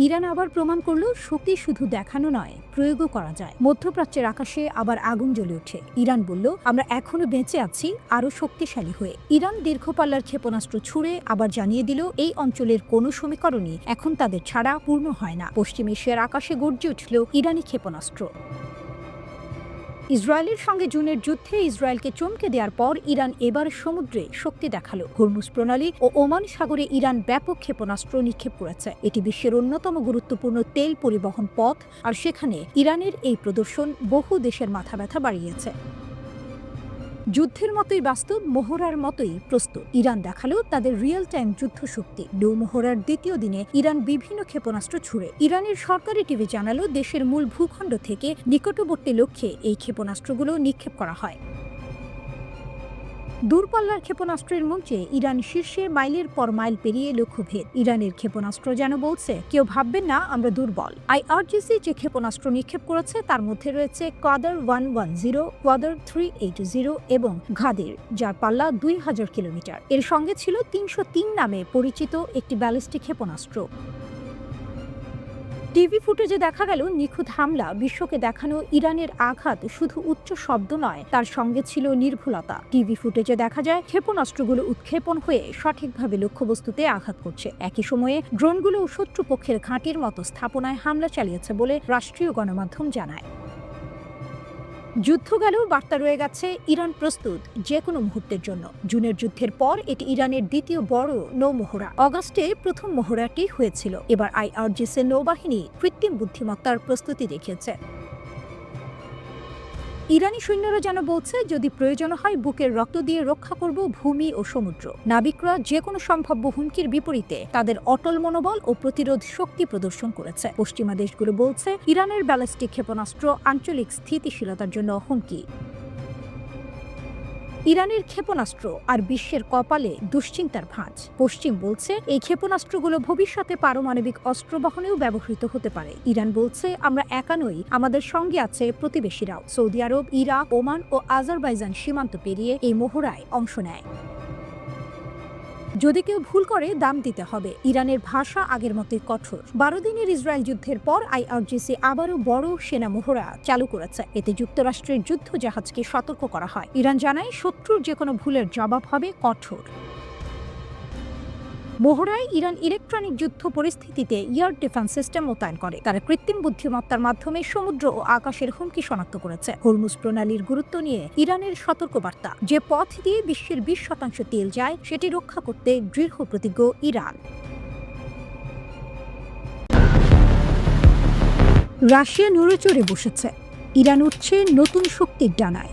Iran আবার প্রমাণ করল শক্তি শুধু দেখানো নয়, প্রয়োগও করা যায়। মধ্যপ্রাচ্যের আকাশে আবার আগুন জ্বলে ওঠে। ইরান বলল, আমরা এখনো বেঁচে আছি, আরও শক্তিশালী হয়ে। ইরান দীর্ঘপাল্লার ক্ষেপণাস্ত্র ছুড়ে আবার জানিয়ে দিল, এই অঞ্চলের কোনো সমীকরণই এখন তাদের ছাড়া পূর্ণ হয় না। পশ্চিম এশিয়ার আকাশে গর্জে উঠল ইরানি ক্ষেপণাস্ত্র। ইসরায়েলের সঙ্গে জুনের যুদ্ধে ইসরায়েলকে চমকে দেওয়ার পর ইরান এবার সমুদ্রে শক্তি দেখালো। হরমুজ প্রণালী ও ওমান সাগরে ইরান ব্যাপক ক্ষেপণাস্ত্র নিক্ষেপ করেছে। এটি বিশ্বের অন্যতম গুরুত্বপূর্ণ তেল পরিবহন পথ, আর সেখানে ইরানের এই প্রদর্শন বহু দেশের মাথা ব্যথা বাড়িয়েছে। যুদ্ধের মতোই বাস্তব, মহড়ার মতোই প্রস্তুত। ইরান দেখালো তাদের রিয়েল টাইম যুদ্ধ শক্তি। নৌ মহড়ার দ্বিতীয় দিনে ইরান বিভিন্ন ক্ষেপণাস্ত্র ছুড়ে। ইরানের সরকারি টিভি জানালো, দেশের মূল ভূখণ্ড থেকে নিকটবর্তী লক্ষ্যে এই ক্ষেপণাস্ত্রগুলো নিক্ষেপ করা হয়। দূরপাল্লার ক্ষেপণাস্ত্রের মঞ্চে ইরান শীর্ষে, মাইলের পর মাইল পেরিয়ে লক্ষ্যভেদ। ইরানের ক্ষেপণাস্ত্র যেন বলছে, কেউ ভাববেন না আমরা দুর্বল। আইআরজিসি যে ক্ষেপণাস্ত্র নিক্ষেপ করেছে তার মধ্যে রয়েছে কোয়াদার 110, কোয়াদার 380 এবং ঘাদের, যার পাল্লা 2000 কিলোমিটার। এর সঙ্গে ছিল 303 নামে পরিচিত একটি ব্যালিস্টিক ক্ষেপণাস্ত্র। টিভি ফুটেজে দেখা গেল নিখুঁত হামলা, বিশ্বকে দেখানো ইরানের আঘাত শুধু উচ্চ শব্দ নয়, তার সঙ্গে ছিল নির্ভুলতা। টিভি ফুটেজে দেখা যায় ক্ষেপণাস্ত্রগুলো উৎক্ষেপণ হয়ে সঠিকভাবে লক্ষ্যবস্তুতে আঘাত করছে। একই সময়ে ড্রোনগুলো শত্রুপক্ষের ঘাঁটির মতো স্থাপনায় হামলা চালিয়েছে বলে রাষ্ট্রীয় গণমাধ্যম জানায়। যুদ্ধ গেলেও বার্তা রয়ে গেছে, ইরান প্রস্তুত যে কোনো মুহূর্তের জন্য। জুনের যুদ্ধের পর এটি ইরানের দ্বিতীয় বড় নৌ মহড়া। অগাস্টে প্রথম মহড়াটি হয়েছিল। এবার আইআরজিসি নৌবাহিনী কৃত্রিম বুদ্ধিমত্তার প্রস্তুতি দেখিয়েছে। ইরানি সৈন্যরা যেন বলছে, যদি প্রয়োজন হয় বুকের রক্ত দিয়ে রক্ষা করব ভূমি ও সমুদ্র। নাবিকরা যে কোনো সম্ভাব্য হুমকির বিপরীতে তাদের অটল মনোবল ও প্রতিরোধ শক্তি প্রদর্শন করেছে। পশ্চিমা দেশগুলো বলছে, ইরানের ব্যালিস্টিক ক্ষেপণাস্ত্র আঞ্চলিক স্থিতিশীলতার জন্য হুমকি। ইরানের ক্ষেপণাস্ত্র আর বিশ্বের কপালে দুশ্চিন্তার ভাঁজ। পশ্চিম বলছে, এই ক্ষেপণাস্ত্রগুলো ভবিষ্যতে পারমাণবিক অস্ত্র বহনেও ব্যবহৃত হতে পারে। ইরান বলছে, আমরা একা নই, আমাদের সঙ্গে আছে প্রতিবেশীরাও। সৌদি আরব, ইরাক, ওমান ও আজারবাইজান সীমান্ত পেরিয়ে এই মহড়ায় অংশ নেয়। যদি কেউ ভুল করে দাম দিতে হবে। ইরানের ভাষা আগের মতোই কঠোর। 12 দিনের ইসরায়েল যুদ্ধের পর আইআরজিসি আবারও বড় সেনা মহড়া চালু করেছে। এতে যুক্তরাষ্ট্রের যুদ্ধ জাহাজকে সতর্ক করা হয়। ইরান জানায়, শত্রুর যে কোনো ভুলের জবাব হবে কঠোর। মহড়ায় ইরান ইলেকট্রনিক যুদ্ধ পরিস্থিতিতে এয়ার ডিফেন্স সিস্টেম মোতায়েন করে। তারা কৃত্রিম বুদ্ধিমত্তার মাধ্যমে সমুদ্র ও আকাশের হুমকি শনাক্ত করেছে। হরমুজ প্রণালীর গুরুত্ব নিয়ে ইরানের সতর্কবার্তা, যে পথ দিয়ে বিশ্বের 20% তেল যায় সেটি রক্ষা করতে দৃঢ় প্রতিজ্ঞ ইরান। রাশিয়া নড়েচড়ে বসেছে। ইরান উঠছে নতুন শক্তির ডানায়।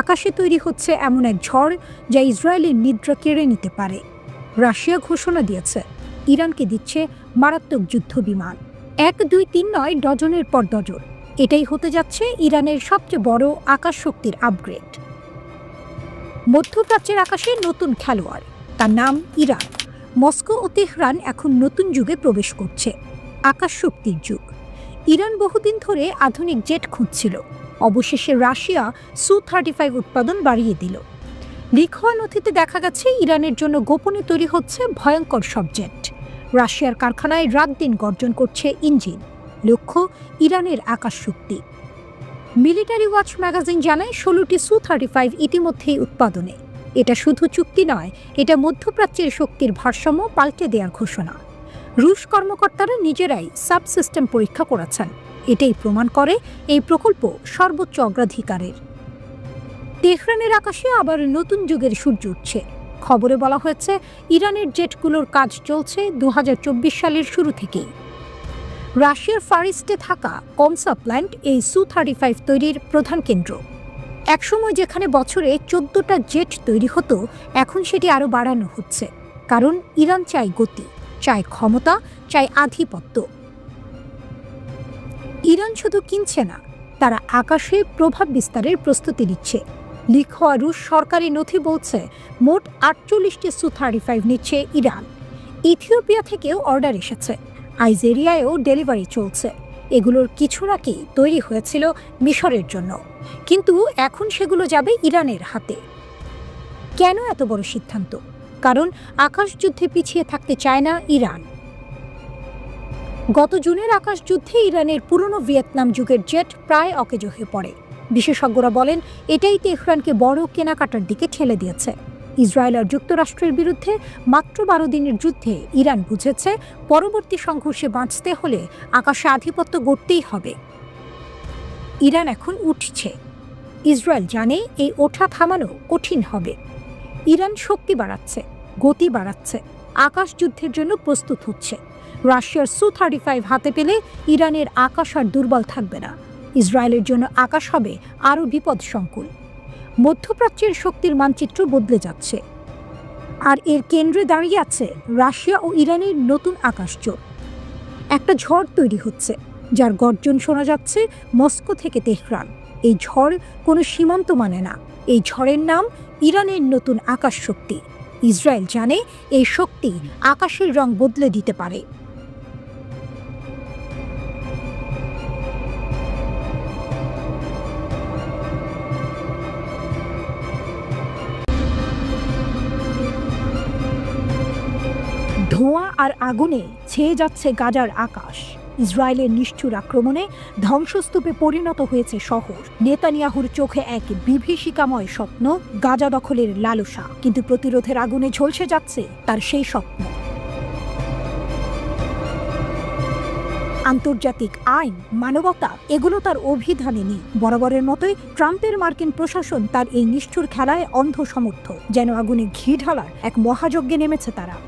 আকাশে তৈরি হচ্ছে এমন এক ঝড় যা ইসরায়েলের নিদ্রা কেড়ে নিতে পারে। রাশিয়া ঘোষণা দিয়েছে, ইরানকে দিচ্ছে মারাত্মক যুদ্ধ বিমান। 1, 2, 3 নয়, ডজনের পর ডজন। এটাই হতে যাচ্ছে ইরানের সবচেয়ে বড় আকাশ শক্তির আপগ্রেড। মধ্যপ্রাচ্যের আকাশে নতুন খেলোয়াড়, তার নাম ইরান। মস্কো ও তেহরান এখন নতুন যুগে প্রবেশ করছে, আকাশ শক্তির যুগ। ইরান বহুদিন ধরে আধুনিক জেট খুঁজছিল। অবশেষে রাশিয়া সু-35 উৎপাদন বাড়িয়ে দিল। লিক হওয়া নথিতে দেখা গেছে, ইরানের জন্য গোপনে তৈরি হচ্ছে ভয়ঙ্কর সব জেট। রাশিয়ার কারখানায় রাত দিন গর্জন করছে ইঞ্জিন। লক্ষ্য ইরানের আকাশ শক্তি। মিলিটারি ওয়াচ ম্যাগাজিন জানায়, 16টি সু-35 ইতিমধ্যেই উৎপাদনে। এটা শুধু চুক্তি নয়, এটা মধ্যপ্রাচ্যের শক্তির ভারসাম্য পাল্টে দেওয়ার ঘোষণা। রুশ কর্মকর্তারা নিজেরাই সাবসিস্টেম পরীক্ষা করেছেন। এটাই প্রমাণ করে এই প্রকল্প সর্বোচ্চ অগ্রাধিকারের। তেহরানের আকাশে আবার নতুন যুগের সূর্য উঠছে। খবরে বলা হয়েছে, ইরানের জেটগুলোর কাজ চলছে 2024 সালের শুরু থেকেই। রাশিয়ার ফারিস্টে থাকা কমসা প্ল্যান্ট এই সু-35 তৈরির প্রধান কেন্দ্র। একসময় যেখানে বছরে 14টা জেট তৈরি হতো, এখন সেটি আরও বাড়ানো হচ্ছে। কারণ ইরান চায় গতি, চায় ক্ষমতা, চায় আধিপত্য। ইরান শুধু কিনছে না, তারা আকাশে প্রভাব বিস্তারের প্রস্তুতি নিচ্ছে। লিক হওয়া রুশ সরকারি নথি বলছে, মোট 48টি সু-35 নিচ্ছে ইরান। ইথিওপিয়া থেকেও অর্ডার এসেছে, আইজেরিয়ায়ও ডেলিভারি চলছে। এগুলোর কিছুর আগেই তৈরি হয়েছিল মিশরের জন্য, কিন্তু এখন সেগুলো যাবে ইরানের হাতে। কেন এত বড় সিদ্ধান্ত? কারণ আকাশযুদ্ধে পিছিয়ে থাকতে চায় না ইরান। গত জুনের আকাশ যুদ্ধে ইরানের পুরনো ভিয়েতনাম যুগের জেট প্রায় অকেজো হয়ে পড়ে। বিশেষজ্ঞরা বলেন এটাই তেহরানকে বড় কেনাকাটার দিকে ঠেলে দিয়েছে। ইসরায়েল আর যুক্তরাষ্ট্রের বিরুদ্ধে মাত্র 12 দিনের যুদ্ধে ইরান বুঝেছে পরবর্তী সংঘর্ষে বাঁচতে হলে আকাশে আধিপত্য গড়তেই হবে। ইরান এখন উঠছে। ইসরায়েল জানে এই ওঠা থামানো কঠিন হবে। ইরান শক্তি বাড়াচ্ছে, গতি বাড়াচ্ছে, আকাশ যুদ্ধের জন্য প্রস্তুত হচ্ছে। রাশিয়ার Su-35 হাতে পেলে ইরানের আকাশ আর দুর্বল থাকবে না। ইসরায়েলের জন্য আকাশ হবে আরও বিপদসংকুল। মধ্যপ্রাচ্যের শক্তির মানচিত্র বদলে যাচ্ছে, আর এর কেন্দ্রে দাঁড়িয়ে আছে রাশিয়া ও ইরানের নতুন আকাশজোট। একটা ঝড় তৈরি হচ্ছে, যার গর্জন শোনা যাচ্ছে মস্কো থেকে তেহরান। এই ঝড় কোনো সীমান্ত মানে না। এই ঝড়ের নাম ইরানের নতুন আকাশ শক্তি। ইসরায়েল জানে এই শক্তি আকাশের রং বদলে দিতে পারে। ধোঁয়া আর আগুনে ছেয়ে যাচ্ছে গাজার আকাশ। ইসরায়েলের নিষ্ঠুর আক্রমণে ধ্বংসস্তূপে পরিণত হয়েছে শহর। নেতানিয়াহুর চোখে এক বিভীষিকাময় স্বপ্ন, গাজা দখলের লালসা। কিন্তু প্রতিরোধের আগুনে ঝলসে যাচ্ছে তার সেই স্বপ্ন। আন্তর্জাতিক আইন, মানবতা এগুলো তার অভিধানে নেই। বরাবরের মতোই ট্রাম্পের মার্কিন প্রশাসন তার এই নিষ্ঠুর খেলায় অন্ধ সমর্থ। যেন আগুনে ঘি ঢালার এক মহাযজ্ঞে নেমেছে তারা।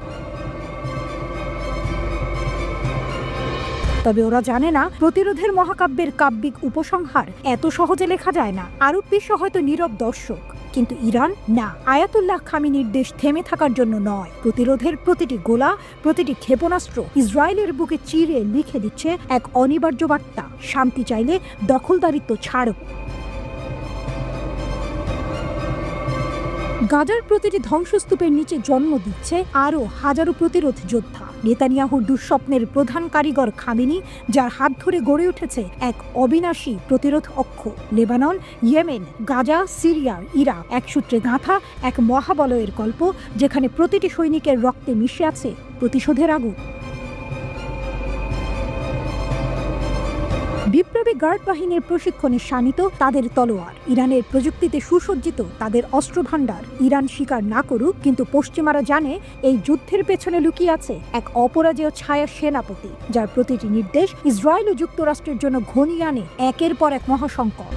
তবে ওরা জানে না, প্রতিরোধের মহাকাব্যের কাব্যিক উপসংহার এত সহজে লেখা যায় না। আরব বিশ্ব হয়তো নীরব দর্শক, কিন্তু ইরান না। আয়াতুল্লাহ খামেনির দেশ থেমে থাকার জন্য নয়। প্রতিরোধের প্রতিটি গোলা, প্রতিটি ক্ষেপণাস্ত্র ইসরায়েলের বুকে চিরে লিখে দিচ্ছে এক অনিবার্য বার্তা: শান্তি চাইলে দখলদারিত্ব ছাড়ো। গাজার প্রতিটি ধ্বংসস্তূপের নিচে জন্ম দিচ্ছে আরও হাজারো প্রতিরোধ যোদ্ধা। নেতানিয়াহুর দুঃস্বপ্নের প্রধান কারিগর খামেনি, যার হাত ধরে গড়ে উঠেছে এক অবিনাশী প্রতিরোধ অক্ষ। Lebanon, Yemen, Gaza, Syria, Iraq, এক সূত্রে গাঁথা এক মহাবলয়ের গল্প, যেখানে প্রতিটি সৈনিকের রক্তে মিশে আছে প্রতিশোধের আগুন। বিপ্লবী গার্ড বাহিনীর প্রশিক্ষণে শানিত তাদের তলোয়ার, ইরানের প্রযুক্তিতে সুসজ্জিত তাদের অস্ত্রভাণ্ডার। ইরান স্বীকার না করুক, কিন্তু পশ্চিমারা জানে এই যুদ্ধের পেছনে লুকিয়ে আছে এক অপরাজেয় ছায়া সেনাপতি, যার প্রতিটি নির্দেশ ইসরায়েল ও যুক্তরাষ্ট্রের জন্য ঘনিয়ে আনে একের পর এক মহাসংকট।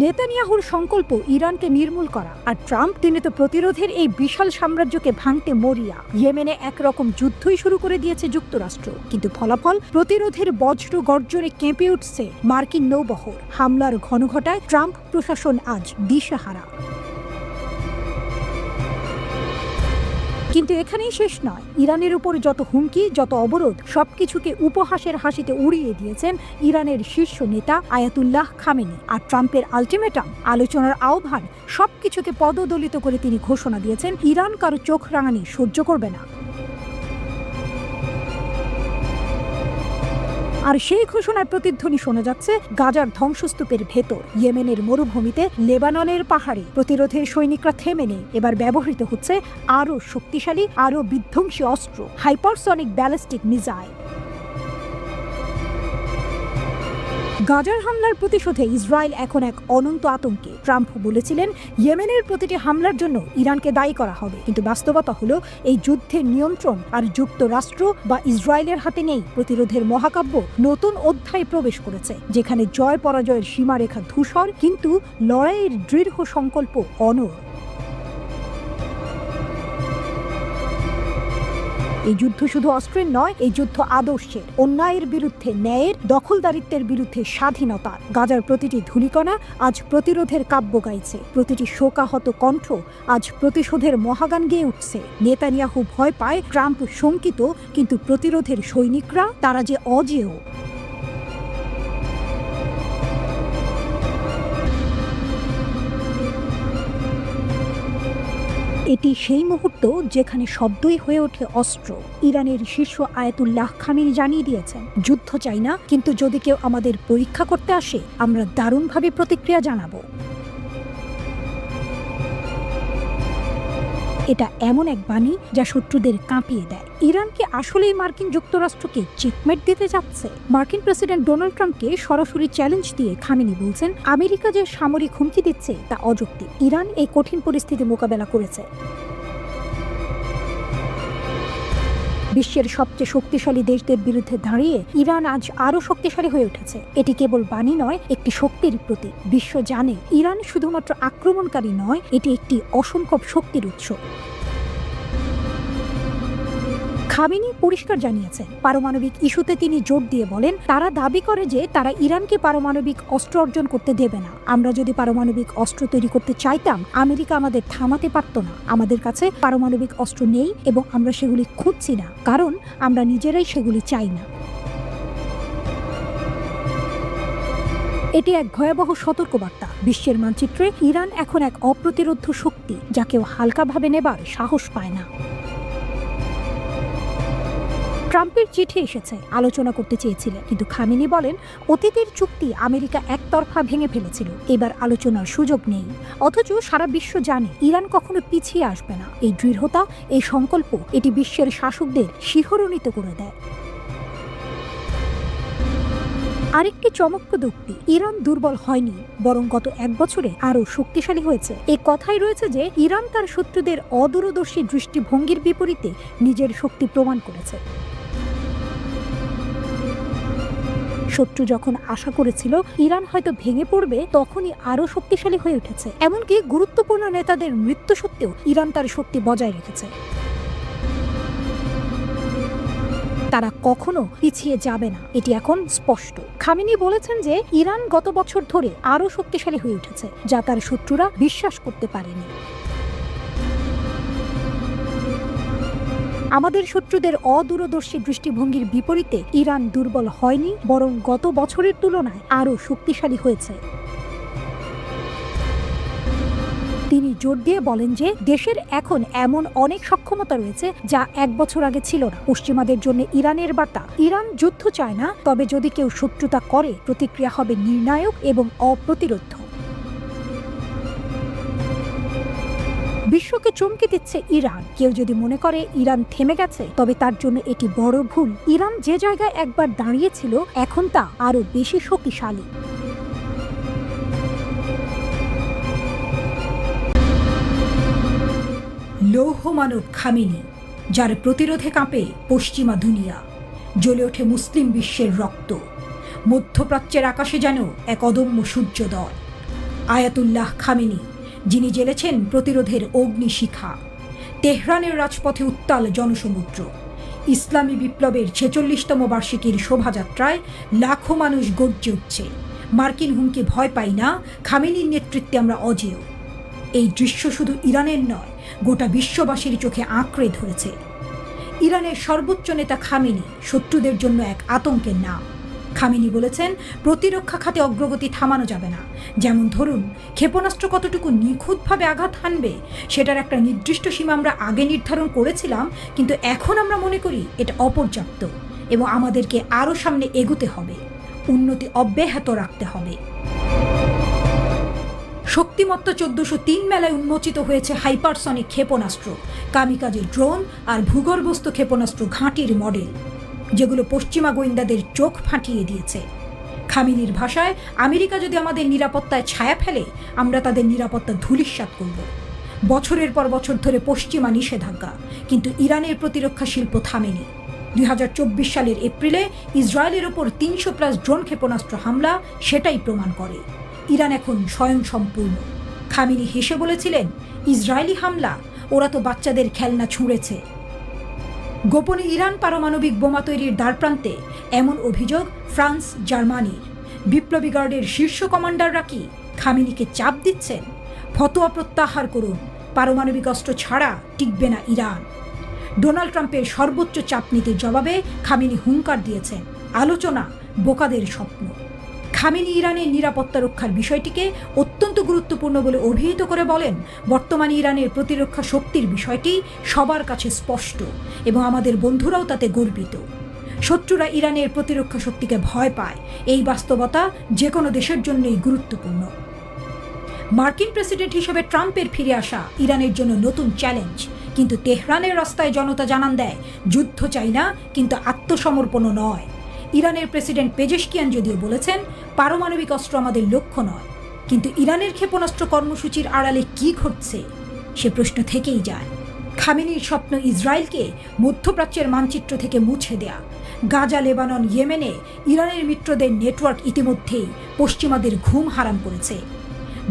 নেতানিয়াহুর সংকল্প ইরানকে নির্মূল করা, আর ট্রাম্প তিনি তো প্রতিরোধের এই বিশাল সাম্রাজ্যকে ভাঙতে মরিয়া। ইয়েমেনে একরকম যুদ্ধই শুরু করে দিয়েছে যুক্তরাষ্ট্র, কিন্তু ফলাফল প্রতিরোধের বজ্র গর্জনে কেঁপে উঠছে মার্কিন নৌবহর। হামলার ঘনঘটায় ট্রাম্প প্রশাসন আজ দিশেহারা। কিন্তু এখানেই শেষ নয়। ইরানের উপর যত হুমকি, যত অবরোধ, সবকিছুকে উপহাসের হাসিতে উড়িয়ে দিয়েছেন ইরানের শীর্ষ নেতা আয়াতুল্লাহ খামেনি। আর ট্রাম্পের আলটিমেটাম, আলোচনার আহ্বান, সবকিছুকে পদদলিত করে তিনি ঘোষণা দিয়েছেন ইরান কারো চোখ রাঙানি সহ্য করবে না। আর সেই ঘোষণার প্রতিধ্বনি শোনা যাচ্ছে গাজার ধ্বংসস্তূপের ভেতর, ইয়েমেনের মরুভূমিতে, লেবাননের পাহাড়ে। প্রতিরোধের সৈনিকরা থেমে নেই। এবার ব্যবহৃত হচ্ছে আরও শক্তিশালী, আরও বিধ্বংসী অস্ত্র, হাইপারসনিক ব্যালিস্টিক মিসাইল। গাজার হামলার প্রতিশোধে ইসরায়েল এখন এক অনন্ত আতঙ্কে। ট্রাম্প বলেছিলেন ইয়েমেনের প্রতিটি হামলার জন্য ইরানকে দায়ী করা হবে, কিন্তু বাস্তবতা হলো এই যুদ্ধের নিয়ন্ত্রণ আর যুক্তরাষ্ট্র বা ইসরায়েলের হাতে নেই। প্রতিরোধের মহাকাব্য নতুন অধ্যায়ে প্রবেশ করেছে, যেখানে জয় পরাজয়ের সীমারেখা ধূসর, কিন্তু লড়াইয়ের দৃঢ় সংকল্প অনড়। এই যুদ্ধ শুধু অস্ত্রের নয়, এই যুদ্ধ আদর্শের। অন্যায়ের বিরুদ্ধে ন্যায়ের, দখলদারিত্বের বিরুদ্ধে স্বাধীনতার। গাজার প্রতিটি ধূলিকণা আজ প্রতিরোধের কাব্য গাইছে। প্রতিটি শোকাহত কণ্ঠ আজ প্রতিশোধের মহাগান গেয়ে উঠছে। নেতানিয়াহু ভয় পায়, ট্রাম্প শঙ্কিত, কিন্তু প্রতিরোধের সৈনিকরা তারা যে অজেয়। এটি সেই মুহূর্ত যেখানে শব্দই হয়ে ওঠে অস্ত্র। ইরানের শীর্ষ আয়াতুল্লাহ খামেনি জানিয়ে দিয়েছেন, যুদ্ধ চাই না, কিন্তু যদি কেউ আমাদের পরীক্ষা করতে আসে আমরা দারুণভাবে প্রতিক্রিয়া জানাবো। এটা এমন এক বাণী যা শত্রুদের কাঁপিয়ে দেয়। ইরান কি আসলেই মার্কিন যুক্তরাষ্ট্রকে চেকমেট দিতে যাচ্ছে? মার্কিন প্রেসিডেন্ট ডোনাল্ড ট্রাম্পকে সরাসরি চ্যালেঞ্জ দিয়ে খামেনি বলছেন, আমেরিকা যে সামরিক হুমকি দিচ্ছে তা অযৌক্তিক। ইরান এই কঠিন পরিস্থিতি মোকাবেলা করেছে। বিশ্বের সবচেয়ে শক্তিশালী দেশদের বিরুদ্ধে দাঁড়িয়ে ইরান আজ আরও শক্তিশালী হয়ে উঠেছে। এটি কেবল বাণী নয়, একটি শক্তির প্রতীক। বিশ্ব জানে ইরান শুধুমাত্র আক্রমণকারী নয়, এটি একটি অসম্ভব শক্তির উৎস। খামেনি পরিষ্কার জানিয়েছেন, পারমাণবিক ইস্যুতে তিনি জোর দিয়ে বলেন, তারা দাবি করে যে তারা ইরানকে পারমাণবিক অস্ত্র অর্জন করতে দেবে না। আমরা যদি পারমাণবিক অস্ত্র তৈরি করতে চাইতাম, আমেরিকা আমাদের থামাতে পারত না। আমাদের কাছে পারমাণবিক অস্ত্র নেই এবং আমরা সেগুলি খুঁজছি না, কারণ আমরা নিজেরাই সেগুলি চাই না। এটি এক ভয়াবহ সতর্কবার্তা। বিশ্বের মানচিত্রে ইরান এখন এক অপ্রতিরোধ্য শক্তি, যা কেউ হালকাভাবে নেবার সাহস পায় না। ট্রাম্পের চিঠি এসেছে, আলোচনা করতে চেয়েছিলেন, কিন্তু খামেনি বলেন, অতীতের চুক্তি আমেরিকা একতরফা ভেঙে ফেলেছিল, এবার আলোচনার সুযোগ নেই। অথচ সারা বিশ্ব জানে ইরান কখনো পিছিয়ে আসবে না। এই দৃঢ়তা, এই সংকল্প, এটি বিশ্বের শাসকদের শিহরণিত করে দেয়। আরেকটি চমকপ্রদ উক্তি, ইরান দুর্বল হয়নি, বরং গত এক বছরে আরও শক্তিশালী হয়েছে। এই কথাই রয়েছে যে ইরান তার শত্রুদের অদূরদর্শী দৃষ্টিভঙ্গির বিপরীতে নিজের শক্তি প্রমাণ করেছে। শত্রু যখন আশা করেছিল ইরান হয়তো ভেঙে পড়বে, তখনই আরও শক্তিশালী হয়ে উঠেছে। এমনকি গুরুত্বপূর্ণ নেতাদের মৃত্যু সত্ত্বেও ইরান তার শক্তি বজায় রেখেছে। তারা কখনো পিছিয়ে যাবে না, এটি এখন স্পষ্ট। খামেনি বলেছেন যে ইরান গত বছর ধরে আরও শক্তিশালী হয়ে উঠেছে, যা তার শত্রুরা বিশ্বাস করতে পারেনি। আমাদের শত্রুদের অদূরদর্শী দৃষ্টিভঙ্গির বিপরীতে ইরান দুর্বল হয়নি, বরং গত বছরের তুলনায় আরও শক্তিশালী হয়েছে। তিনি জোর দিয়ে বলেন যে দেশের এখন এমন অনেক সক্ষমতা রয়েছে যা এক বছর আগে ছিল না। পশ্চিমাদের জন্য ইরানের বার্তা, ইরান যুদ্ধ চায় না, তবে যদি কেউ শত্রুতা করে প্রতিক্রিয়া হবে নির্ণায়ক এবং অপ্রতিরোধ্য। বিশ্বকে চমকে দিচ্ছে ইরান। কেউ যদি মনে করে ইরান থেমে গেছে, তবে তার জন্য এটি বড় ভুল। ইরান যে জায়গায় একবার দাঁড়িয়েছিল, এখন তা আরও বেশি শক্তিশালী। লৌহ মানব খামেনি, যার প্রতিরোধে কাঁপে পশ্চিমা দুনিয়া, জ্বলে ওঠে মুসলিম বিশ্বের রক্ত। মধ্যপ্রাচ্যের আকাশে যেন এক অদম্য সূর্যোদয়। আয়াতুল্লাহ খামেনি, যিনি জ্বেলেছেন প্রতিরোধের অগ্নিশিখা। তেহরানের রাজপথে উত্তাল জনসমুদ্র। ইসলামী বিপ্লবের 46তম বার্ষিকীর শোভাযাত্রায় লাখো মানুষ গর্জে উঠছে, মার্কিন হুমকি ভয় পাই না, খামেনির নেতৃত্বে আমরা অজেয়। এই দৃশ্য শুধু ইরানের নয়, গোটা বিশ্ববাসীর চোখে আঁকড়ে ধরেছে। ইরানের সর্বোচ্চ নেতা খামেনি শত্রুদের জন্য এক আতঙ্কের নাম। খামেনি বলেছেন, প্রতিরক্ষা খাতে অগ্রগতি থামানো যাবে না। যেমন ধরুন, ক্ষেপণাস্ত্র কতটুকু নিখুঁতভাবে আঘাত হানবে সেটার একটা নির্দিষ্ট সীমা আমরা আগে নির্ধারণ করেছিলাম, কিন্তু এখন আমরা মনে করি এটা অপর্যাপ্ত এবং আমাদেরকে আরও সামনে এগোতে হবে, উন্নতি অব্যাহত রাখতে হবে। শক্তিমত্তা 1403 মেলায় উন্মোচিত হয়েছে হাইপারসনিক ক্ষেপণাস্ত্র, কামিকাজে ড্রোন আর ভূগর্ভস্থ ক্ষেপণাস্ত্র ঘাঁটির মডেল, যেগুলো পশ্চিমা গোয়েন্দাদের চোখ ফাটিয়ে দিয়েছে। খামেনির ভাষায়, আমেরিকা যদি আমাদের নিরাপত্তায় ছায়া ফেলে, আমরা তাদের নিরাপত্তা ধূলিসাৎ করব। বছরের পর বছর ধরে পশ্চিমা নিষেধাজ্ঞা, কিন্তু ইরানের প্রতিরক্ষা শিল্প থামেনি। 2024 সালের এপ্রিলে ইসরায়েলের ওপর 300+ ড্রোন ক্ষেপণাস্ত্র হামলা সেটাই প্রমাণ করে ইরান এখন স্বয়ংসম্পূর্ণ। খামেনি হেসে বলেছিলেন, ইসরায়েলি হামলা, ওরা তো বাচ্চাদের খেলনা ছুঁড়েছে। গোপনে ইরান পারমাণবিক বোমা তৈরির দ্বারপ্রান্তে, এমন অভিযোগ ফ্রান্স, জার্মানির। বিপ্লবী গার্ডের শীর্ষ কমান্ডাররা কি খামেনিকে চাপ দিচ্ছেন? ফতোয়া প্রত্যাহার করুন, পারমাণবিক অস্ত্র ছাড়া টিকবে না ইরান। ডোনাল্ড ট্রাম্পের সর্বোচ্চ চাপ নীতির জবাবে খামেনি হুঙ্কার দিয়েছেন, আলোচনা বোকাদের স্বপ্ন। খামেনি ইরানের নিরাপত্তা রক্ষার বিষয়টিকে অত্যন্ত গুরুত্বপূর্ণ বলে অভিহিত করে বলেন, বর্তমানে ইরানের প্রতিরক্ষা শক্তির বিষয়টি সবার কাছে স্পষ্ট এবং আমাদের বন্ধুরাও তাতে গর্বিত। শত্রুরা ইরানের প্রতিরক্ষা শক্তিকে ভয় পায়, এই বাস্তবতা যে কোনো দেশের জন্যই গুরুত্বপূর্ণ। মার্কিন প্রেসিডেন্ট হিসেবে ট্রাম্পের ফিরে আসা ইরানের জন্য নতুন চ্যালেঞ্জ, কিন্তু তেহরানের রাস্তায় জনতা জানান দেয়, যুদ্ধ চাই না, কিন্তু আত্মসমর্পণও নয়। ইরানের প্রেসিডেন্ট পেজেশকিয়ান যদিও বলেছেন, পারমাণবিক অস্ত্র আমাদের লক্ষ্য নয়। কিন্তু ইরানের ক্ষেপণাস্ত্র কর্মসূচির আড়ালে কি ঘটছে সে প্রশ্ন থেকেই যায়। খামেনির স্বপ্ন ইসরায়েলকে মধ্যপ্রাচ্যের মানচিত্র থেকে মুছে দেয়া। গাজা, লেবানন, ইয়েমেনে ইরানের মিত্রদের নেটওয়ার্ক ইতিমধ্যেই পশ্চিমাদের ঘুম হারাম করেছে।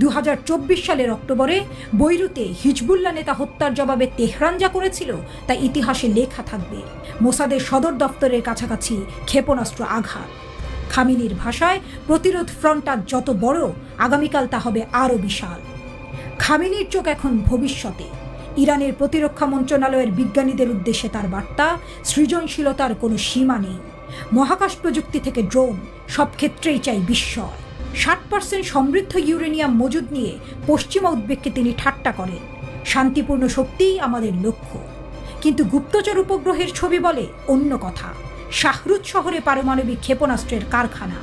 2024 সালের অক্টোবরে বৈরুতে হিজবুল্লাহ নেতা হত্যার জবাবে তেহরান যা করেছিল তা ইতিহাসে লেখা থাকবে। মোসাদের সদর দপ্তরের কাছাকাছি ক্ষেপণাস্ত্র আঘাত। খামেনির ভাষায়, প্রতিরোধ ফ্রন্ট আজ যত বড়, আগামীকাল তা হবে আরও বিশাল। খামেনির চোখ এখন ভবিষ্যতে। ইরানের প্রতিরক্ষা মন্ত্রণালয়ের বিজ্ঞানীদের উদ্দেশ্যে তার বার্তা, সৃজনশীলতার কোনো সীমা নেই। মহাকাশ প্রযুক্তি থেকে ড্রোন, সব ক্ষেত্রেই চাই বিস্ময়। 60% সমৃদ্ধ ইউরেনিয়াম মজুদ নিয়ে পশ্চিমা উদ্বেগকে তিনি ঠাট্টা করেন। শান্তিপূর্ণ শক্তিই আমাদের লক্ষ্য। কিন্তু গুপ্তচর উপগ্রহের ছবি বলে অন্য কথা। শাহরুজ শহরে পারমাণবিক ক্ষেপণাস্ত্রের কারখানা।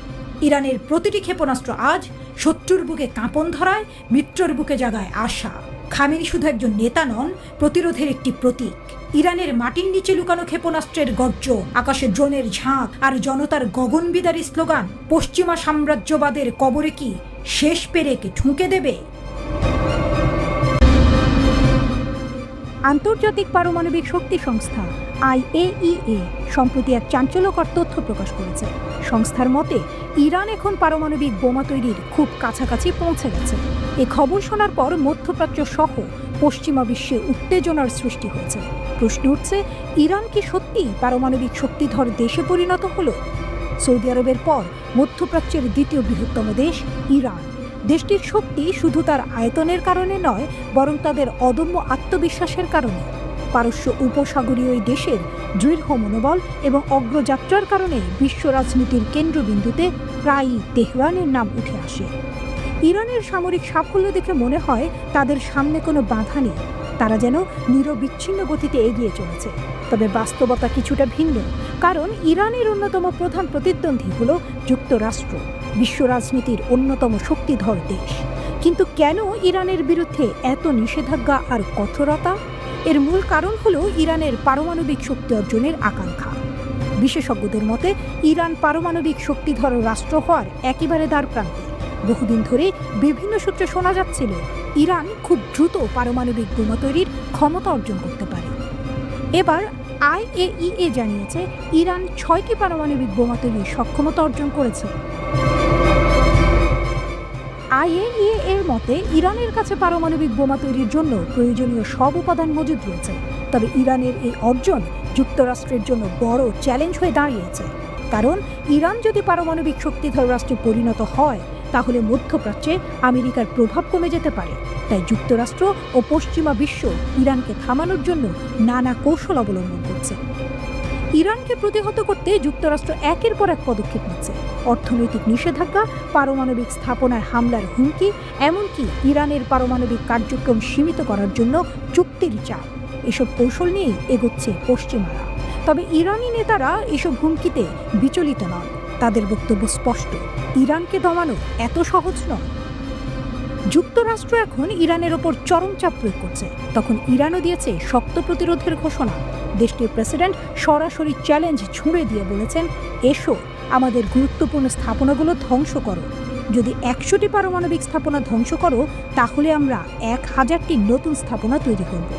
ইরানের প্রতিটি ক্ষেপণাস্ত্র আজ শত্রুর বুকে কাঁপন ধরায়, মিত্রর বুকে জাগায় আশা। খামেনি শুধু একজন নেতা নন, প্রতিরোধের একটি প্রতীক। ইরানের মাটির নিচে লুকানো ক্ষেপণাস্ত্রের গর্জন, আকাশে ড্রোনের ঝাঁক আর জনতার গগনবিদারী স্লোগান পশ্চিমা সাম্রাজ্যবাদের কবরে কি শেষ পেরেকে ঠুঁকে দেবে? আন্তর্জাতিক পারমাণবিক শক্তি সংস্থা IAEA সম্প্রতি এক চাঞ্চল্যকর তথ্য প্রকাশ করেছে। সংস্থার মতে, ইরান এখন পারমাণবিক বোমা তৈরির খুব কাছাকাছি পৌঁছে গেছে। এ খবর শোনার পর মধ্যপ্রাচ্য সহ পশ্চিমা বিশ্বে উত্তেজনার সৃষ্টি হয়েছে। প্রশ্ন উঠছে, ইরান কি সত্যিই পারমাণবিক শক্তিধর দেশে পরিণত হলো? সৌদি আরবের পর মধ্যপ্রাচ্যের দ্বিতীয় বৃহত্তম দেশ ইরান। দেশটির শক্তি শুধু তার আয়তনের কারণে নয়, বরং তাদের অদম্য আত্মবিশ্বাসের কারণে। পারস্য উপসাগরীয় এই দেশের দৃঢ় মনোবল এবং অগ্রযাত্রার কারণে বিশ্ব রাজনীতির কেন্দ্রবিন্দুতে প্রায়ই তেহরানের নাম উঠে আসে। ইরানের সামরিক সাফল্য দেখে মনে হয় তাদের সামনে কোনো বাধা নেই, তারা যেন নিরবিচ্ছিন্ন গতিতে এগিয়ে চলেছে। তবে বাস্তবতা কিছুটা ভিন্ন, কারণ ইরানের অন্যতম প্রধান প্রতিদ্বন্দ্বী হল যুক্তরাষ্ট্র, বিশ্ব রাজনীতির অন্যতম শক্তিধর দেশ। কিন্তু কেন ইরানের বিরুদ্ধে এত নিষেধাজ্ঞা আর কঠোরতা? এর মূল কারণ হল ইরানের পারমাণবিক শক্তি অর্জনের আকাঙ্ক্ষা। বিশেষজ্ঞদের মতে, ইরান পারমাণবিক শক্তিধর রাষ্ট্র হওয়ার একেবারে দ্বারপ্রান্তে। বহুদিন ধরে বিভিন্ন সূত্রে শোনা যাচ্ছিল ইরান খুব দ্রুত পারমাণবিক বোমা তৈরির ক্ষমতা অর্জন করতে পারে। এবার IAEA জানিয়েছে ইরান 6টি পারমাণবিক বোমা তৈরির সক্ষমতা অর্জন করেছে। IAEA এর মতে, ইরানের কাছে পারমাণবিক বোমা তৈরির জন্য প্রয়োজনীয় সব উপাদান মজুদ রয়েছে। তবে ইরানের এই অর্জন যুক্তরাষ্ট্রের জন্য বড় চ্যালেঞ্জ হয়ে দাঁড়িয়েছে, কারণ ইরান যদি পারমাণবিক শক্তিধর রাষ্ট্রে পরিণত হয়, তাহলে মধ্যপ্রাচ্যে আমেরিকার প্রভাব কমে যেতে পারে। তাই যুক্তরাষ্ট্র ও পশ্চিমা বিশ্ব ইরানকে থামানোর জন্য নানা কৌশল অবলম্বন করছে। ইরানকে প্রতিহত করতে যুক্তরাষ্ট্র একের পর এক পদক্ষেপ নিচ্ছে। অর্থনৈতিক নিষেধাজ্ঞা, পারমাণবিক স্থাপনায় হামলার হুমকি, এমনকি ইরানের পারমাণবিক কার্যক্রম সীমিত করার জন্য চুক্তির চাপ, এসব কৌশল নিয়েই এগোচ্ছে পশ্চিমারা। তবে ইরানি নেতারা এসব হুমকিতে বিচলিত নন। তাদের বক্তব্য স্পষ্ট, ইরানকে দমানো এত সহজ নয়। যুক্তরাষ্ট্র এখন ইরানের ওপর চরম চাপ প্রয়োগ করছে, তখন ইরানও দিয়েছে শক্ত প্রতিরোধের ঘোষণা। দেশটির প্রেসিডেন্ট সরাসরি চ্যালেঞ্জ ছুঁড়ে দিয়ে বলেছেন, এসো আমাদের গুরুত্বপূর্ণ স্থাপনাগুলো ধ্বংস করো। যদি 100টি পারমাণবিক স্থাপনা ধ্বংস করো, তাহলে আমরা 1000টি নতুন স্থাপনা তৈরি করব।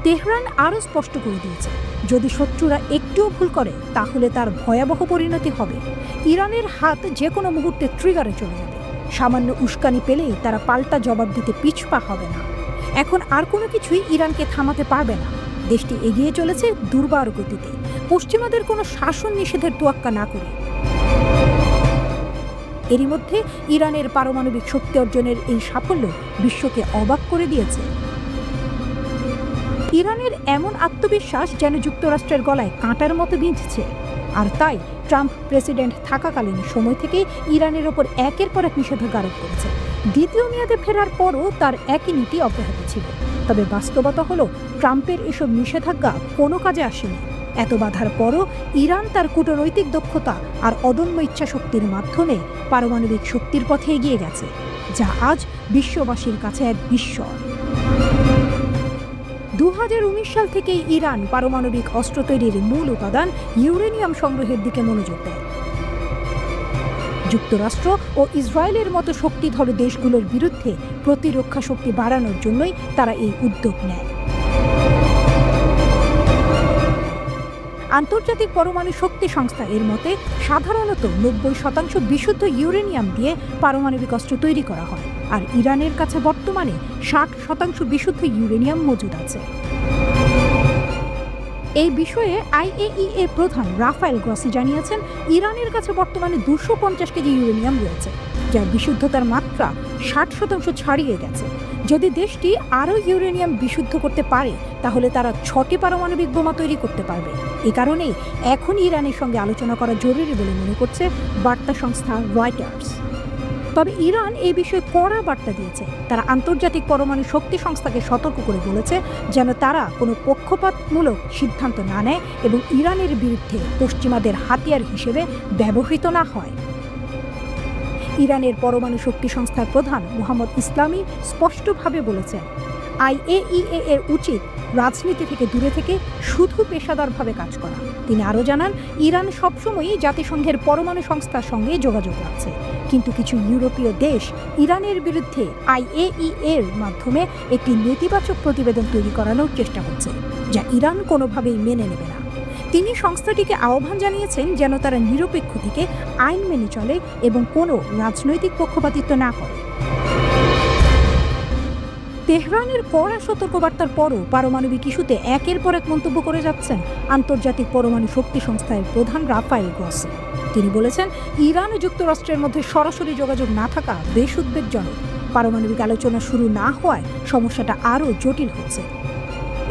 তেহরান আরও স্পষ্ট করে দিয়েছে, যদি শত্রুরা একটুও ভুল করে, তাহলে তার ভয়াবহ পরিণতি হবে। ইরানের হাত যে কোনো মুহূর্তে ট্রিগারে চলে যাবে। সামান্য উস্কানি পেলেই তারা পাল্টা জবাব দিতে পিছপা হবে না। এখন আর কোনো কিছুই ইরানকে থামাতে পারবে না। দেশটি এগিয়ে চলেছে দুর্বার গতিতে, পশ্চিমাদের কোনো শাসন নিষেধের তোয়াক্কা না করে। এরই মধ্যে ইরানের পারমাণবিক শক্তি অর্জনের এই সাফল্য বিশ্বকে অবাক করে দিয়েছে। ইরানের এমন আত্মবিশ্বাস যেন যুক্তরাষ্ট্রের গলায় কাঁটার মতো বিঁধছে। আর তাই ট্রাম্প প্রেসিডেন্ট থাকাকালীন সময় থেকে ইরানের ওপর একের পর এক নিষেধাজ্ঞা আরোপ করেছে। দ্বিতীয় মেয়াদে ফেরার পরও তার একই নীতি অব্যাহত ছিল। তবে বাস্তবতা হলো, ট্রাম্পের এসব নিষেধাজ্ঞা কোনো কাজে আসেনি। এত বাধার পরও ইরান তার কূটনৈতিক দক্ষতা আর অদম্য ইচ্ছাশক্তির মাধ্যমে পারমাণবিক শক্তির পথে এগিয়ে গেছে, যা আজ বিশ্ববাসীর কাছে এক বিস্ময়। 2019 সাল থেকেই ইরান পারমাণবিক অস্ত্র তৈরির মূল উপাদান ইউরেনিয়াম সংগ্রহের দিকে মনোযোগ দেয়। যুক্তরাষ্ট্র ও ইসরায়েলের মতো শক্তিধর দেশগুলোর বিরুদ্ধে প্রতিরক্ষা শক্তি বাড়ানোর জন্যই তারা এই উদ্যোগ নেয়। আন্তর্জাতিক পরমাণু শক্তি সংস্থা এর মতে সাধারণত 90% বিশুদ্ধ ইউরেনিয়াম দিয়ে পারমাণবিক অস্ত্র তৈরি করা হয়, আর ইরানের কাছে বর্তমানে 60% বিশুদ্ধ ইউরেনিয়াম মজুদ আছে। এই বিষয়ে IAEA প্রধান রাফায়েল গ্রসি জানিয়েছেন, ইরানের কাছে বর্তমানে 250 কেজি ইউরেনিয়াম রয়েছে, যার বিশুদ্ধতার মাত্রা 60% ছাড়িয়ে গেছে। যদি দেশটি আরও ইউরেনিয়াম বিশুদ্ধ করতে পারে তাহলে তারা 6টি পারমাণবিক বোমা তৈরি করতে পারবে। এ কারণেই এখন ইরানের সঙ্গে আলোচনা করা জরুরি বলে মনে করছে বার্তা সংস্থা রয়টার্স। তবে ইরান এই বিষয়ে কড়া বার্তা দিয়েছে। তারা আন্তর্জাতিক পরমাণু শক্তি সংস্থাকে সতর্ক করে বলেছে যেন তারা কোনো পক্ষপাতমূলক সিদ্ধান্ত না নেয় এবং ইরানের বিরুদ্ধে পশ্চিমাদের হাতিয়ার হিসেবে ব্যবহৃত না হয়। ইরানের পরমাণু শক্তি সংস্থার প্রধান মোহাম্মদ ইসলামি স্পষ্টভাবে বলেছেন, IAEA এর উচিত রাজনীতি থেকে দূরে থেকে শুধু পেশাদারভাবে কাজ করা। তিনি আরও জানান, ইরান সবসময়ই জাতিসংঘের পরমাণু সংস্থার সঙ্গে যোগাযোগ রাখছে, কিন্তু কিছু ইউরোপীয় দেশ ইরানের বিরুদ্ধে IAEA এর মাধ্যমে একটি নেতিবাচক প্রতিবেদন তৈরি করানোর চেষ্টা করছে, যা ইরান কোনোভাবেই মেনে নেবে না। তিনি সংস্থাটিকে আহ্বান জানিয়েছেন যেন তারা নিরপেক্ষ থেকে আইন মেনে চলে এবং কোনো রাজনৈতিক পক্ষপাতিত্ব না করে। তেহরানের কড়া সতর্কবার্তার পরও পারমাণবিক ইস্যুতে একের পর এক মন্তব্য করে যাচ্ছেন আন্তর্জাতিক পরমাণু শক্তি সংস্থার প্রধান রাফায়েল গ্রসি। তিনি বলেছেন, ইরান ও যুক্তরাষ্ট্রের মধ্যে সরাসরি যোগাযোগ না থাকা বেশ উদ্বেগজনক। পারমাণবিক আলোচনা শুরু না হওয়ায় সমস্যাটা আরও জটিল হচ্ছে।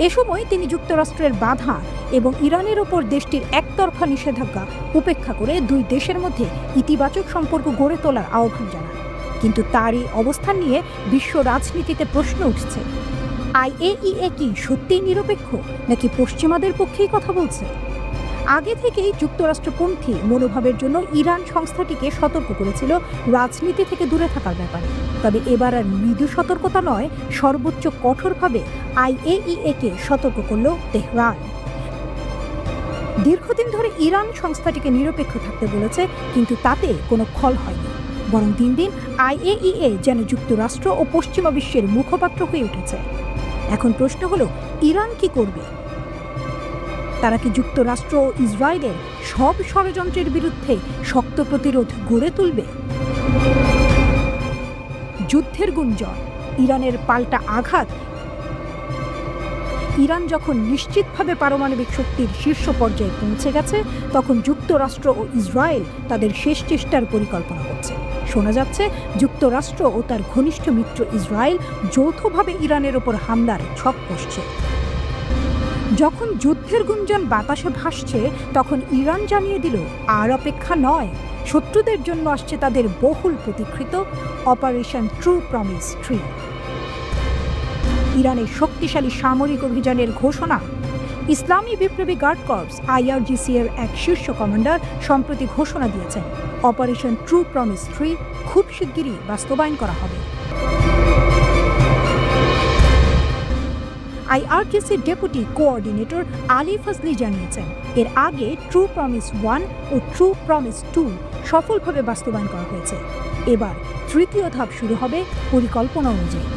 এ সময় তিনি যুক্তরাষ্ট্রের বাধা এবং ইরানের ওপর দেশটির একতরফা নিষেধাজ্ঞা উপেক্ষা করে দুই দেশের মধ্যে ইতিবাচক সম্পর্ক গড়ে তোলার আহ্বান জানান। কিন্তু তারই অবস্থান নিয়ে বিশ্ব রাজনীতিতে প্রশ্ন উঠছে, IAEA কি সত্যিই নিরপেক্ষ নাকি পশ্চিমাদের পক্ষেই কথা বলছে? আগে থেকেই যুক্তরাষ্ট্রপন্থী মনোভাবের জন্য ইরান সংস্থাটিকে সতর্ক করেছিল রাজনীতি থেকে দূরে থাকার ব্যাপারে। তবে এবার আর মৃদু সতর্কতা নয়, সর্বোচ্চ কঠোরভাবে IAEA-কে সতর্ক করল তেহরান। দীর্ঘদিন ধরে ইরান সংস্থাটিকে নিরপেক্ষ থাকতে বলেছে, কিন্তু তাতে কোনো ফল হয়নি। বরং দিন দিন IAEA যেন যুক্তরাষ্ট্র ও পশ্চিমা বিশ্বের মুখপাত্র হয়ে উঠেছে। এখন প্রশ্ন হলো, ইরান কি করবে? তারা কি যুক্তরাষ্ট্র ও ইসরায়েলের সব ষড়যন্ত্রের বিরুদ্ধে শক্ত প্রতিরোধ গড়ে তুলবে? যুদ্ধের গুঞ্জন, ইরানের পাল্টা আঘাত। ইরান যখন নিশ্চিতভাবে পারমাণবিক শক্তির শীর্ষ পর্যায়ে পৌঁছে গেছে, তখন যুক্তরাষ্ট্র ও ইসরায়েল তাদের শেষ চেষ্টার পরিকল্পনা করছে। শোনা যাচ্ছে, যুক্তরাষ্ট্র ও তার ঘনিষ্ঠ মিত্র ইসরায়েল যৌথভাবে ইরানের ওপর হামলার ছক কষছে। যখন যুদ্ধের গুঞ্জন বাতাসে ভাসছে, তখন ইরান জানিয়ে দিল, আর অপেক্ষা নয়, শত্রুদের জন্য আসছে তাদের বহুল প্রতীক্ষিত অপারেশন ট্রু প্রমিস 3। ইরানের শক্তিশালী সামরিক অভিযানের ঘোষণা। ইসলামী বিপ্লবী গার্ড কর্পস IRGC এর এক শীর্ষ কমান্ডার সম্প্রতি ঘোষণা দিয়েছেন, অপারেশন ট্রু প্রমিস 3 খুব শিগগিরই বাস্তবায়ন করা হবে। IRGC ডেপুটি কোঅর্ডিনেটর আলী ফজলি জানিয়েছেন, এর আগে ট্রু প্রমিস 1 ও ট্রু প্রমিস 2 সফলভাবে বাস্তবায়ন করা হয়েছে। এবার তৃতীয় ধাপ শুরু হবে পরিকল্পনা অনুযায়ী।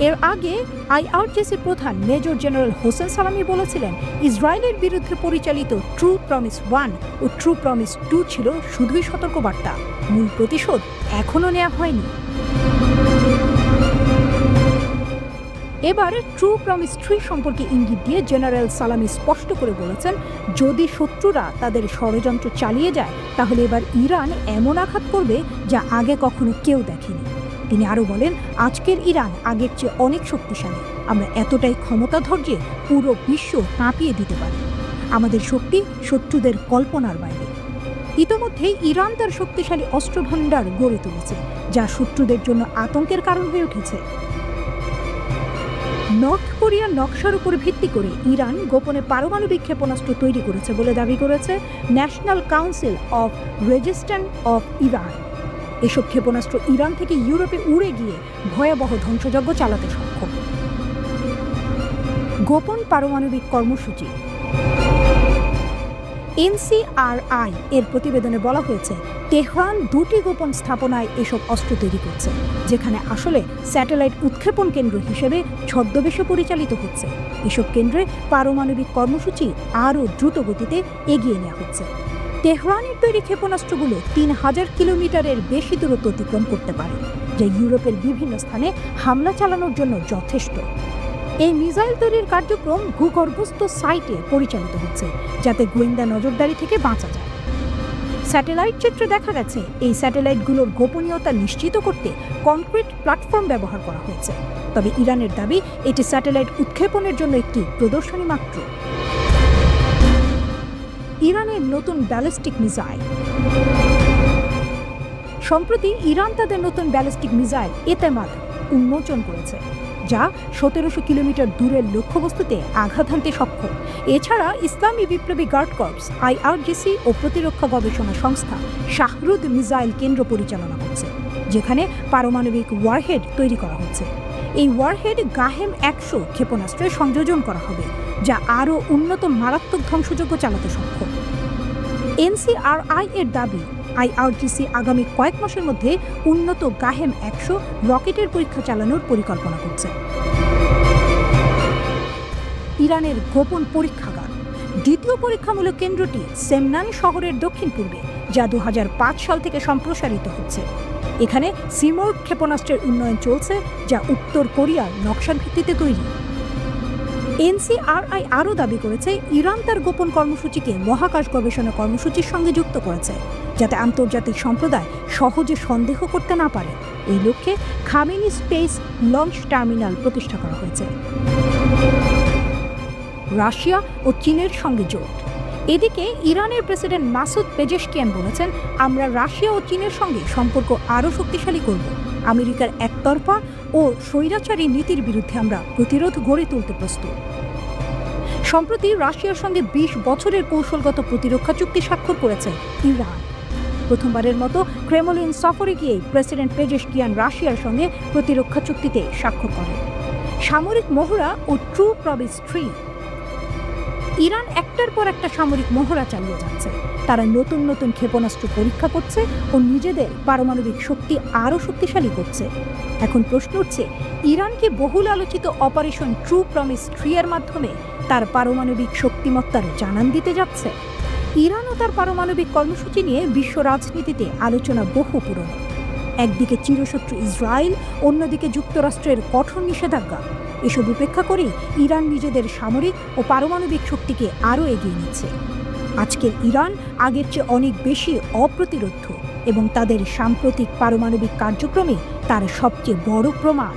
এর আগে IRGC প্রধান মেজর জেনারেল হোসেন সালামি বলেছিলেন, ইসরায়েলের বিরুদ্ধে পরিচালিত ট্রু প্রমিস 1 ও ট্রু প্রমিস 2 ছিল শুধুই সতর্কবার্তা, মূল প্রতিশোধ এখনও নেওয়া হয়নি। এবার ট্রু প্রমিস 3 সম্পর্কে ইঙ্গিত দিয়ে জেনারেল সালামি স্পষ্ট করে বলেছেন, যদি শত্রুরা তাদের ষড়যন্ত্র চালিয়ে যায় তাহলে এবার ইরান এমন আঘাত করবে যা আগে কখনো কেউ দেখেনি। তিনি আরও বলেন, আজকের ইরান আগের চেয়ে অনেক শক্তিশালী। আমরা এতটাই ক্ষমতাধর যে পুরো বিশ্ব কাঁপিয়ে দিতে পারি। আমাদের শক্তি শত্রুদের কল্পনার বাইরে। ইতোমধ্যেই ইরান তার শক্তিশালী অস্ত্রভাণ্ডার গড়ে তুলেছে, যা শত্রুদের জন্য আতঙ্কের কারণ হয়ে উঠেছে। নর্থ কোরিয়ার নকশার উপর ভিত্তি করে ইরান গোপনে পারমাণবিক ক্ষেপণাস্ত্র তৈরি করেছে বলে দাবি করেছে national council of resistance of Iran. এসব ক্ষেপণাস্ত্র ইরান থেকে ইউরোপে উড়ে গিয়ে ভয়াবহ ধ্বংসযজ্ঞ চালাতে সক্ষম। গোপন পারমাণবিক কর্মসূচি। NCRI এর প্রতিবেদনে বলা হয়েছে, তেহরান 2টি গোপন স্থাপনায় এসব অস্ত্র তৈরি করছে, যেখানে আসলে স্যাটেলাইট উৎক্ষেপণ কেন্দ্র হিসেবে ছদ্মবেশে পরিচালিত হচ্ছে। এসব কেন্দ্রে পারমাণবিক কর্মসূচি আরও দ্রুত গতিতে এগিয়ে নেওয়া হচ্ছে। তেহরানের তৈরি ক্ষেপণাস্ত্রগুলো 3000 কিলোমিটারের বেশি দূরত্ব অতিক্রম করতে পারে, যা ইউরোপের বিভিন্ন স্থানে হামলা চালানোর জন্য যথেষ্ট। এই মিসাইল তৈরির কার্যক্রম ভূগর্ভস্থ সাইটে পরিচালিত হচ্ছে, যাতে গোয়েন্দা নজরদারি থেকে বাঁচা যায়। স্যাটেলাইট চিত্রে দেখা গেছে, এই স্যাটেলাইটগুলোর গোপনীয়তা নিশ্চিত করতে কনক্রিট প্ল্যাটফর্ম ব্যবহার করা হয়েছে। তবে ইরানের দাবি, এটি স্যাটেলাইট উৎক্ষেপণের জন্য একটি প্রদর্শনী মাত্র। ইরানের নতুন ব্যালিস্টিক মিসাইল। সম্প্রতি ইরান তাদের নতুন ব্যালিস্টিক মিসাইল এতেমাদ উন্মোচন করেছে, যা 1700 কিলোমিটার দূরের লক্ষ্যবস্তুতে আঘাত হানতে সক্ষম। এছাড়া ইসলামী বিপ্লবী গার্ড কর্পস IRGC ও প্রতিরক্ষা গবেষণা সংস্থা শাহরুদ মিসাইল কেন্দ্র পরিচালনা করছে, যেখানে পারমাণবিক ওয়ারহেড তৈরি করা হচ্ছে। এই ওয়ারহেড গাহেম 100 ক্ষেপণাস্ত্রে সংযোজন করা হবে, যা আরও উন্নত মারাত্মক ধ্বংসযোগ্য চালাতে সক্ষম। NCRI এর দাবি, IRGC আগামী কয়েক মাসের মধ্যে উন্নত গাহেম 100 রকেটের পরীক্ষা চালানোর পরিকল্পনা করছে। ইরানের গোপন পরীক্ষাগার। দ্বিতীয় পরীক্ষামূলক কেন্দ্রটি সেমনান শহরের দক্ষিণ পূর্বে, যা 2005 সাল থেকে সম্প্রসারিত হচ্ছে। এখানে সিমোর্গ ক্ষেপণাস্ত্রের উন্নয়ন চলছে, যা উত্তর কোরিয়ার নকশার ভিত্তিতে তৈরি। NCRI আরও দাবি করেছে, ইরান তার গোপন কর্মসূচিকে মহাকাশ গবেষণা কর্মসূচির সঙ্গে যুক্ত করেছে, যাতে আন্তর্জাতিক সম্প্রদায় সহজে সন্দেহ করতে না পারে। এই লক্ষ্যে খামেনি স্পেস লঞ্চ টার্মিনাল প্রতিষ্ঠা করা হয়েছে। রাশিয়া ও চীনের সঙ্গে জোট। এদিকে ইরানের প্রেসিডেন্ট মাসুদ পেজেশকিয়ান বলেছেন, আমরা রাশিয়া ও চীনের সঙ্গে সম্পর্ক আরও শক্তিশালী করব। আমেরিকার একতরফা ও স্বৈরাচারী নীতির বিরুদ্ধে আমরা প্রতিরোধ গড়ে তুলতে প্রস্তুত। সম্প্রতি রাশিয়ার সঙ্গে 20 বছরের কৌশলগত প্রতিরক্ষা চুক্তি স্বাক্ষর করেছে ইরান। প্রথমবারের মতো ক্রেমলিন সফরে গিয়ে প্রেসিডেন্ট পেজেশকিয়ান রাশিয়ার সঙ্গে প্রতিরক্ষা চুক্তিতে স্বাক্ষর করেন। সামরিক মহড়া ও ট্রু প্রমিস 3। ইরান একটার পর একটা সামরিক মহড়া চালিয়ে যাচ্ছে। তারা নতুন নতুন ক্ষেপণাস্ত্র পরীক্ষা করছে ও নিজেদের পারমাণবিক শক্তি আরও শক্তিশালী করছে। এখন প্রশ্ন উঠছে, ইরান কি বহুল আলোচিত অপারেশন ট্রু প্রমিস 3 এর মাধ্যমে তার পারমাণবিক শক্তিমত্তার জানান দিতে যাচ্ছে? ইরান ও তার পারমাণবিক কর্মসূচি নিয়ে বিশ্ব রাজনীতিতে আলোচনা বহু পুরনো। একদিকে চিরশত্রু ইসরায়েল, অন্যদিকে যুক্তরাষ্ট্রের কঠোর নিষেধাজ্ঞা। এসব উপেক্ষা করে ইরান নিজেদের সামরিক ও পারমাণবিক শক্তিকে আরও এগিয়ে নিচ্ছে। আজকের ইরান আগের চেয়ে অনেক বেশি অপ্রতিরোধ্য এবং তাদের সাম্প্রতিক পারমাণবিক কার্যক্রমে তার সবচেয়ে বড় প্রমাণ।